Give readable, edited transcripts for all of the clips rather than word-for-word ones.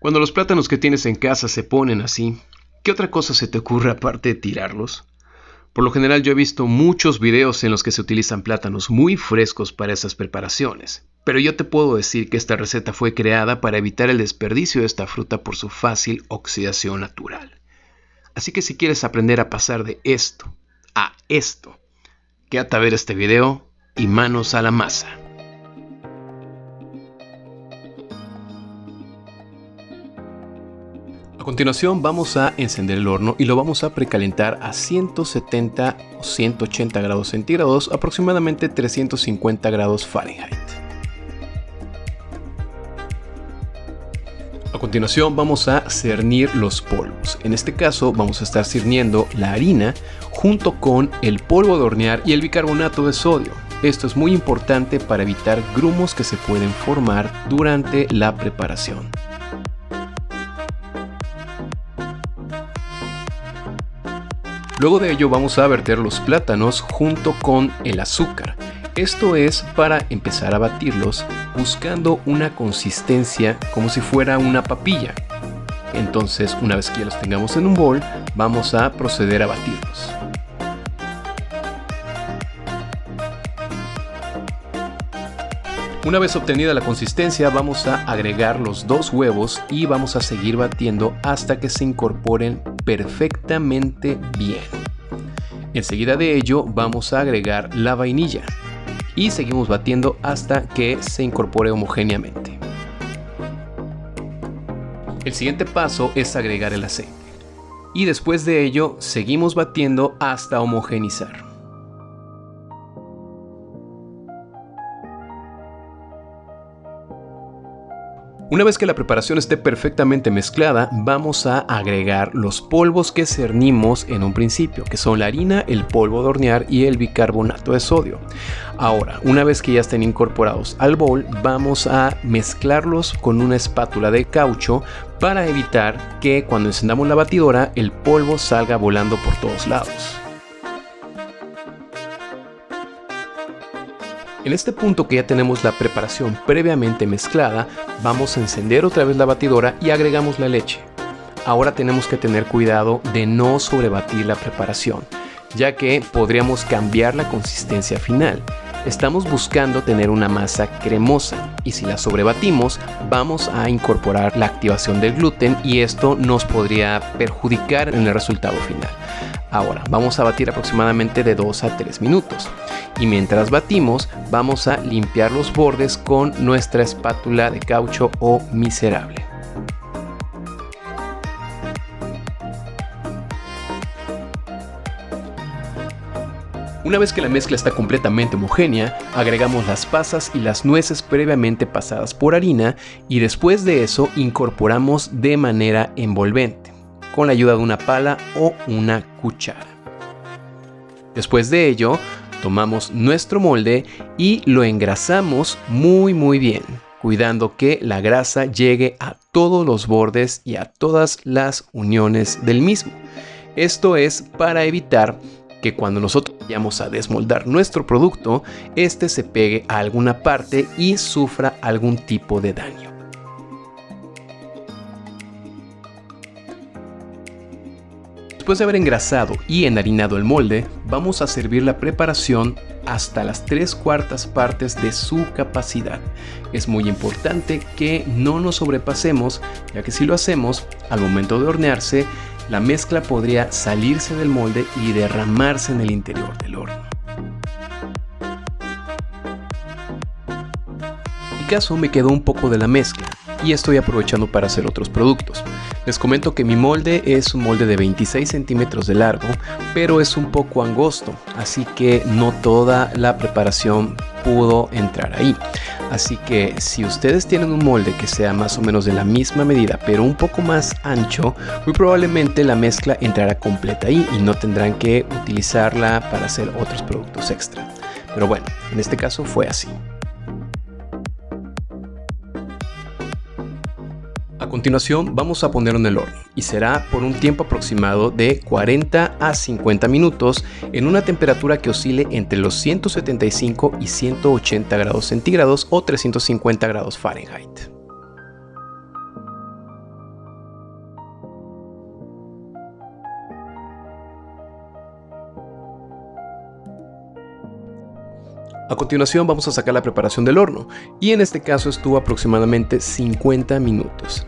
Cuando los plátanos que tienes en casa se ponen así, ¿qué otra cosa se te ocurre aparte de tirarlos? Por lo general yo he visto muchos videos en los que se utilizan plátanos muy frescos para esas preparaciones, pero yo te puedo decir que esta receta fue creada para evitar el desperdicio de esta fruta por su fácil oxidación natural. Así que si quieres aprender a pasar de esto a esto, quédate a ver este video y manos a la masa. A continuación vamos a encender el horno y lo vamos a precalentar a 170 o 180 grados centígrados, aproximadamente 350 grados Fahrenheit. A continuación vamos a cernir los polvos. En este caso vamos a estar cerniendo la harina junto con el polvo de hornear y el bicarbonato de sodio. Esto es muy importante para evitar grumos que se pueden formar durante la preparación. Luego de ello vamos a verter los plátanos junto con el azúcar. Esto es para empezar a batirlos buscando una consistencia como si fuera una papilla. Entonces, una vez que ya los tengamos en un bol, vamos a proceder a batirlos. Una vez obtenida la consistencia, vamos a agregar los 2 huevos y vamos a seguir batiendo hasta que se incorporen perfectamente bien. Enseguida de ello vamos a agregar la vainilla y seguimos batiendo hasta que se incorpore homogéneamente. El siguiente paso es agregar el aceite y después de ello seguimos batiendo hasta homogeneizar. Una vez que la preparación esté perfectamente mezclada, vamos a agregar los polvos que cernimos en un principio, que son la harina, el polvo de hornear y el bicarbonato de sodio. Ahora, una vez que ya estén incorporados al bol, vamos a mezclarlos con una espátula de caucho para evitar que cuando encendamos la batidora el polvo salga volando por todos lados. En este punto que ya tenemos la preparación previamente mezclada, vamos a encender otra vez la batidora y agregamos la leche. Ahora tenemos que tener cuidado de no sobrebatir la preparación, ya que podríamos cambiar la consistencia final. Estamos buscando tener una masa cremosa y si la sobrebatimos vamos a incorporar la activación del gluten y esto nos podría perjudicar en el resultado final. Ahora vamos a batir aproximadamente de 2 a 3 minutos y mientras batimos vamos a limpiar los bordes con nuestra espátula de caucho o miserable. Una vez que la mezcla está completamente homogénea, agregamos las pasas y las nueces previamente pasadas por harina y después de eso incorporamos de manera envolvente, con la ayuda de una pala o una cuchara. Después de ello, tomamos nuestro molde y lo engrasamos muy bien, cuidando que la grasa llegue a todos los bordes y a todas las uniones del mismo. Esto es para evitar que cuando nosotros vayamos a desmoldar nuestro producto, este se pegue a alguna parte y sufra algún tipo de daño. Después de haber engrasado y enharinado el molde, vamos a servir la preparación hasta las 3/4 partes de su capacidad. Es muy importante que no nos sobrepasemos, ya que si lo hacemos, al momento de hornearse, la mezcla podría salirse del molde y derramarse en el interior del horno. En mi caso me quedó un poco de la mezcla y estoy aprovechando para hacer otros productos. Les comento que mi molde es un molde de 26 centímetros de largo, pero es un poco angosto, así que no toda la preparación pudo entrar ahí. Así que si ustedes tienen un molde que sea más o menos de la misma medida, pero un poco más ancho, muy probablemente la mezcla entrará completa ahí y no tendrán que utilizarla para hacer otros productos extra. Pero bueno, en este caso fue así. A continuación vamos a ponerlo en el horno y será por un tiempo aproximado de 40 a 50 minutos en una temperatura que oscile entre los 175 y 180 grados centígrados o 350 grados Fahrenheit. A continuación vamos a sacar la preparación del horno y en este caso estuvo aproximadamente 50 minutos.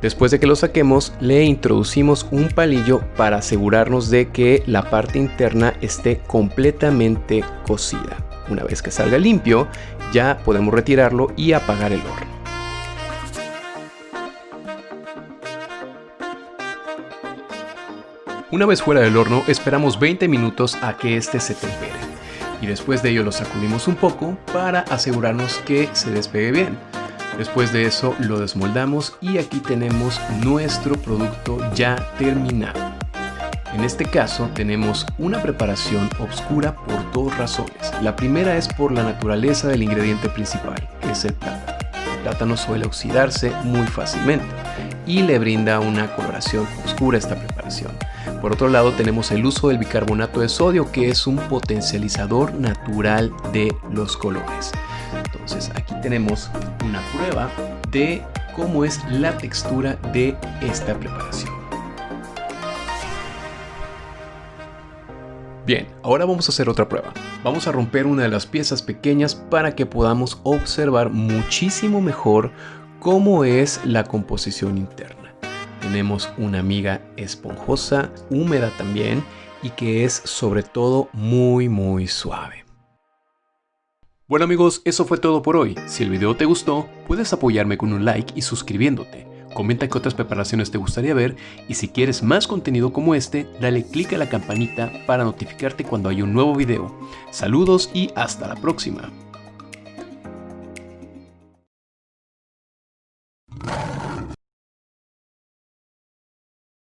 Después de que lo saquemos, le introducimos un palillo para asegurarnos de que la parte interna esté completamente cocida. Una vez que salga limpio, ya podemos retirarlo y apagar el horno. Una vez fuera del horno, esperamos 20 minutos a que este se tempere. Y después de ello lo sacudimos un poco para asegurarnos que se despegue bien. Después de eso lo desmoldamos y aquí tenemos nuestro producto ya terminado. En este caso tenemos una preparación oscura por dos razones. La primera es por la naturaleza del ingrediente principal, que es el plátano. El plátano suele oxidarse muy fácilmente y le brinda una coloración oscura a esta preparación. Por otro lado tenemos el uso del bicarbonato de sodio, que es un potencializador natural de los colores. Entonces aquí tenemos una prueba de cómo es la textura de esta preparación. Bien, ahora vamos a hacer otra prueba. Vamos a romper una de las piezas pequeñas para que podamos observar muchísimo mejor cómo es la composición interna. Tenemos una miga esponjosa, húmeda también, y que es sobre todo muy suave. Bueno amigos, eso fue todo por hoy. Si el video te gustó, puedes apoyarme con un like y suscribiéndote. Comenta qué otras preparaciones te gustaría ver y si quieres más contenido como este, dale click a la campanita para notificarte cuando haya un nuevo video. Saludos y hasta la próxima.